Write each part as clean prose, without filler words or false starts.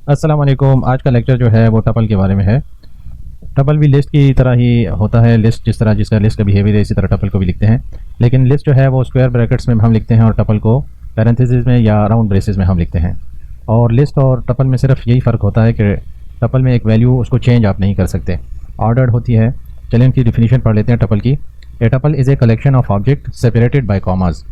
अस्सलाम वालेकुम। आज का लेक्चर जो है वो टपल के बारे में है। टपल भी लिस्ट की तरह ही होता है। लिस्ट जिसका लिस्ट का बिहेवियर है, इसी तरह टपल को भी लिखते हैं। लेकिन लिस्ट जो है वो स्क्वायर ब्रैकेट्स में हम लिखते हैं और टपल को पैरेंथेसिस में या राउंड ब्रेसेस में हम लिखते हैं। और लिस्ट और टपल में सिर्फ यही फ़र्क होता है कि टपल में एक वैल्यू उसको चेंज आप नहीं कर सकते, ऑर्डर्ड होती है। चलिए इनकी डिफिनीशन पढ़ लेते हैं टपल की। A tuple is a collection of object separated by commas.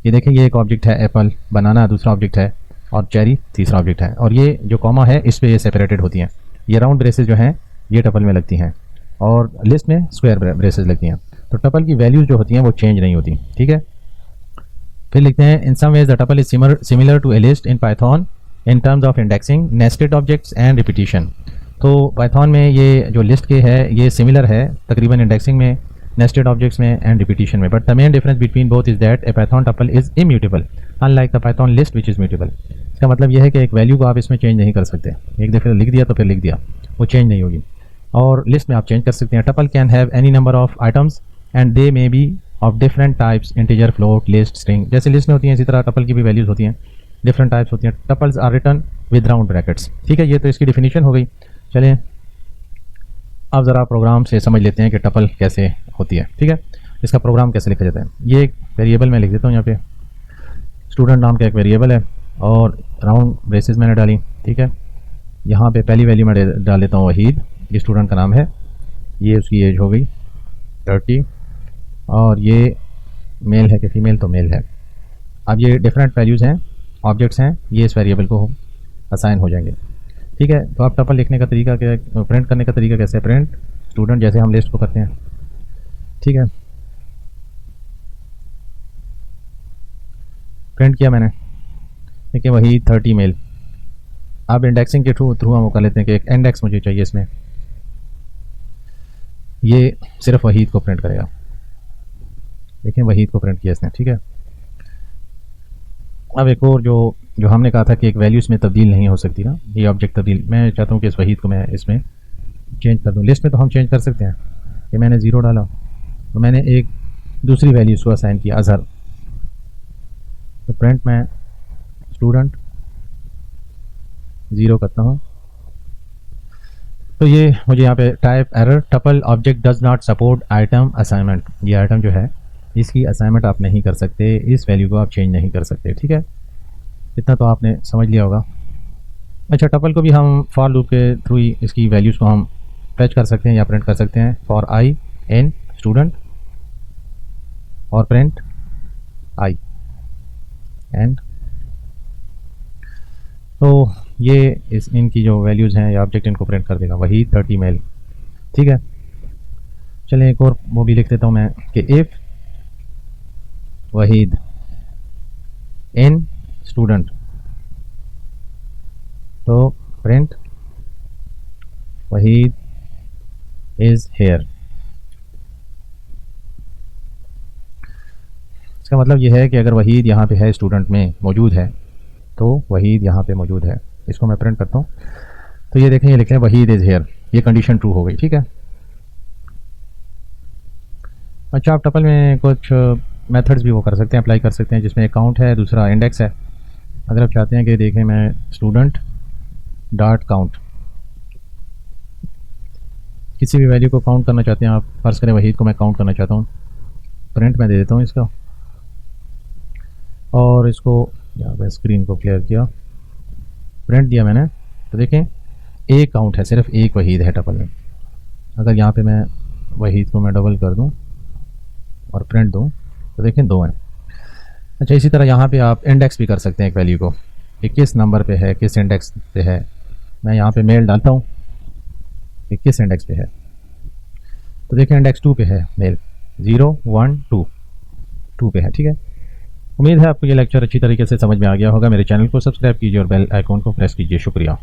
ये देखें, ये एक ऑब्जेक्ट है एप्पल, बनाना दूसरा ऑब्जेक्ट है और चेरी तीसरा ऑब्जेक्ट है। और ये जो कॉमा है इस पे ये सेपरेटेड होती हैं। ये राउंड ब्रेसेस जो हैं ये टपल में लगती हैं और लिस्ट में स्क्वायर ब्रेसेस लगती हैं। तो टपल की वैल्यूज़ जो होती हैं वो चेंज नहीं होती। ठीक है, फिर लिखते हैं in some ways the tuple is similar to a list in Python in terms of indexing, nested objects and repetition. तो पाइथन में ये जो लिस्ट के है ये सिमिलर है तकरीबन इंडेक्सिंग में, नेस्टेड ऑब्जेक्ट्स में एंड रिपीटिशन में। But the main difference between both is that A Python tuple is immutable unlike the Python list which is mutable. इसका मतलब यह है कि एक वैल्यू को आप इसमें चेंज नहीं कर सकते। एक दफ़े लिख दिया तो फिर लिख दिया, वो चेंज नहीं होगी। और लिस्ट में आप चेंज कर सकते हैं। Tuple can have any number of items and they may be of different types, integer, float, list, string. जैसे लिस्ट में होती हैं इसी तरह टपल की भी वैल्यूज़ होती हैं, डिफरेंट टाइप्स होती हैं। Tuples are written with round brackets. ठीक है, ये तो इसकी डिफिनीशन हो गई। चलें अब ज़रा प्रोग्राम से समझ लेते हैं कि टपल कैसे होती है। ठीक है, इसका प्रोग्राम कैसे लिखा जाता है। ये एक वेरिएबल मैं लिख देता हूँ यहाँ पे। स्टूडेंट नाम का एक वेरिएबल है और राउंड ब्रेसेस मैंने डाली। ठीक है, यहाँ पे पहली वैल्यू मैं डाल देता हूँ वहीद, ये स्टूडेंट का नाम है, ये उसकी एज हो गई 30 और ये मेल है कि फीमेल, तो मेल है। अब ये डिफरेंट वैल्यूज़ हैं, ऑब्जेक्ट्स हैं, ये इस वेरिएबल को असाइन हो जाएंगे। ठीक है, तो आप टपल लिखने का तरीका क्या, प्रिंट करने का तरीका कैसे है। प्रिंट स्टूडेंट जैसे हम लिस्ट को करते हैं। ठीक है, प्रिंट किया मैंने, देखिए वही 30 मेल। अब इंडेक्सिंग के थ्रू हम कर लेते हैं कि एक इंडेक्स मुझे चाहिए इसमें, ये सिर्फ वहीद को प्रिंट करेगा। देखिए वहीद को प्रिंट किया इसने। ठीक है, अब एक और जो हमने कहा था कि एक वैल्यू इसमें तब्दील नहीं हो सकती ना, ये ऑब्जेक्ट तब्दील, मैं चाहता हूँ कि इस वहीद को मैं इसमें चेंज कर दूँ। लिस्ट में तो हम चेंज कर सकते हैं। कि मैंने 0 डाला तो मैंने एक दूसरी वैल्यू उसको असाइन किया, अजहर। तो प्रिंट में स्टूडेंट 0 करता हूँ तो ये मुझे यहाँ पे type error tuple object does not support item assignment. ये आइटम जो है इसकी असाइनमेंट आप नहीं कर सकते, इस वैल्यू को आप चेंज नहीं कर सकते। ठीक है, इतना तो आपने समझ लिया होगा। अच्छा, टपल को भी हम फॉर लूप के थ्रू ही इसकी वैल्यूज़ को हम फैच कर सकते हैं या प्रिंट कर सकते हैं। फॉर आई इन स्टूडेंट और प्रिंट आई एंड। तो ये इनकी जो वैल्यूज़ हैं या ऑब्जेक्ट इनको प्रिंट कर देगा, वही 30 मेल। ठीक है, चलें एक और वो भी लिख देता हूँ मैं कि इफ़ वहीद इन स्टूडेंट तो प्रिंट वहीद इज़ हेयर। इसका मतलब यह है कि अगर वहीद यहाँ पे है, स्टूडेंट में मौजूद है, तो वहीद यहाँ पे मौजूद है। इसको मैं प्रिंट करता हूँ तो ये देखें, ये लिखे हैं वहीद इज़ हेयर, ये कंडीशन ट्रू हो गई। ठीक है, अच्छा आप टपल में कुछ मेथड्स भी वो कर सकते हैं, अप्लाई कर सकते हैं, जिसमें एक काउंट है, दूसरा इंडेक्स है। अगर आप चाहते हैं कि देखें मैं स्टूडेंट डॉट काउंट, किसी भी वैल्यू को काउंट करना चाहते हैं आप, फर्ज करें वहीद को मैं काउंट करना चाहता हूँ, प्रिंट में दे देता हूँ इसका और इसको यहाँ पे स्क्रीन को क्लियर किया, प्रिंट दिया मैंने। तो देखें एक काउंट है, सिर्फ एक वहीद है टपल में। अगर यहाँ पे मैं वहीद को मैं डबल कर दूँ और प्रिंट दूँ तो देखें 2 हैं। अच्छा, इसी तरह यहाँ पे आप इंडेक्स भी कर सकते हैं एक वैल्यू को, कि किस नंबर पे है, किस इंडेक्स पे है। मैं यहाँ पे मेल डालता हूँ कि किस इंडेक्स पे है, तो देखें इंडेक्स 2 पे है मेल, 0 1 2 पे है। ठीक है, उम्मीद है आपको ये लेक्चर अच्छी तरीके से समझ में आ गया होगा। मेरे चैनल को सब्सक्राइब कीजिए और बेल आइकॉन को प्रेस कीजिए। शुक्रिया।